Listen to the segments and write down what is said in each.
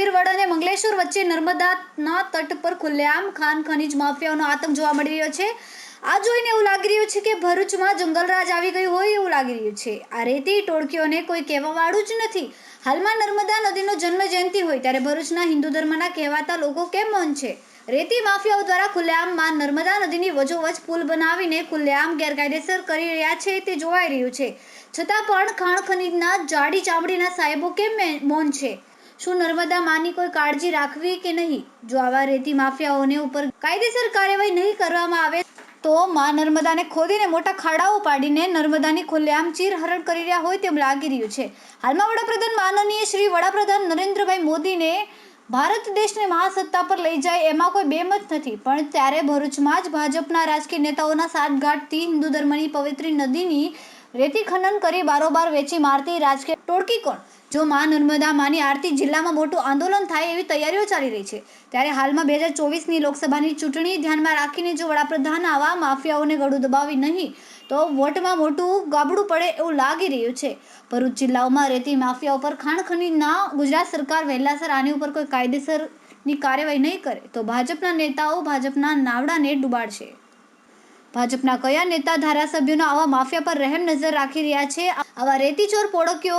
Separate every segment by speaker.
Speaker 1: કબીરવડ અને મંગલેશ્વર વચ્ચે નર્મદાના તટ પર ખુલ્લેઆમ ખાણ ખનીજ માફિયાઓનો આતંક જોવા મળી રહ્યો છે। આ જોઈને એવું લાગી રહ્યું છે કે ભરૂચમાં જંગલરાજ આવી ગયું હોય એવું લાગી રહ્યું છે। આ રેતી ટોળકીઓને કોઈ કહેવાવાળું જ નથી। હાલમાં નર્મદા નદીનો જન્મ જયંતિ હોય ત્યારે ભરૂચના હિન્દુ ધર્મના કહેવાતા લોકો કેમ મૌન છે? રેતી માફિયાઓ દ્વારા ખુલ્લેઆમ માં નર્મદા નદીની વચ્ચોવચ્ચ પુલ બનાવીને ખુલ્લેઆમ ગેરકાયદેસર કરી રહ્યા છે તે જોવાઈ રહ્યું છે। છતાં પણ ખાણ ખનીજના જાડી ચામડીના સાહેબો કેમ મૌન છે? શું નર્મદા માની કોઈ કાળજી રાખવી કે નહીં? જો આવા રેતી માફિયાઓને ઉપર કાયદેસર કાર્યવાહી નહીં કરવામાં આવે તો માં નર્મદાને ખોદીને મોટા ખાડાઓ પાડીને નર્મદાની ખુલ્લેઆમ ચીરહરણ કરી રહ્યા હોય તેમ લાગી રહ્યું છે। હાલમાં વડાપ્રધાન માનનીય શ્રી વડાપ્રધાન નરેન્દ્રભાઈ મોદીને ભારત દેશને મહાસત્તા પર લઈ જાય એમાં કોઈ બેમત નથી, પણ ત્યારે ભરૂચમાં જ ભાજપના રાજકીય નેતાઓના સાઠગાંઠથી હિન્દુ ધર્મની પવિત્ર નદીની રેતી ખનન કરી બારોબાર વેચી મારતી રાજકીય ટોળકી કોણ? જો માં નર્મદા માની આરતી જિલ્લામાં મોટું આંદોલન થાય એવી તૈયારીઓ ચાલી રહી છે, ત્યારે હાલમાં 2024ની લોકસભાની ચૂંટણી ધ્યાનમાં રાખીને જો વડાપ્રધાન આવા માફિયાઓને ગળું દબાવી નહીં તો વોટમાં મોટું ગાબડું પડે એવું લાગી રહ્યું છે। ભરૂચ જિલ્લામાં રેતી માફિયા ઉપર ખાણ ખનીજના ગુજરાત સરકાર વહેલાસર આની ઉપર કોઈ કાયદેસરની કાર્યવાહી નહીં કરે તો ભાજપના નેતાઓ ભાજપના નાવડાને ડૂબાડશે। ભાજપના કયા નેતા ધારાસભ્યોનો આવા માફિયા પર રહેમ નજર રાખી રહ્યા છે? આવા રેતીચોર પોળકીઓ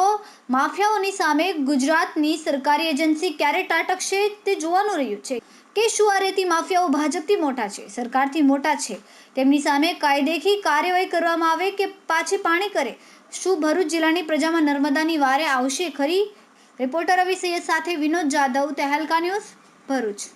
Speaker 1: માફિયાઓની સામે ગુજરાતની સરકારી એજન્સી ક્યારે ટાટકશે તે જોવાનું રહ્યું છે કે શું આ રેતી માફિયાઓ ભાજપથી મોટા છે, સરકારથી મોટા છે? તેમની સામે કાયદેથી કાર્યવાહી કરવામાં આવે કે પાછી પાણી કરે? શું ભરૂચ જિલ્લાની પ્રજામાં નર્મદાની વારે આવશે ખરી? રિપોર્ટર રવિ સૈયદ સાથે વિનોદ જાદવ, તહેલકા ન્યૂઝ, ભરૂચ।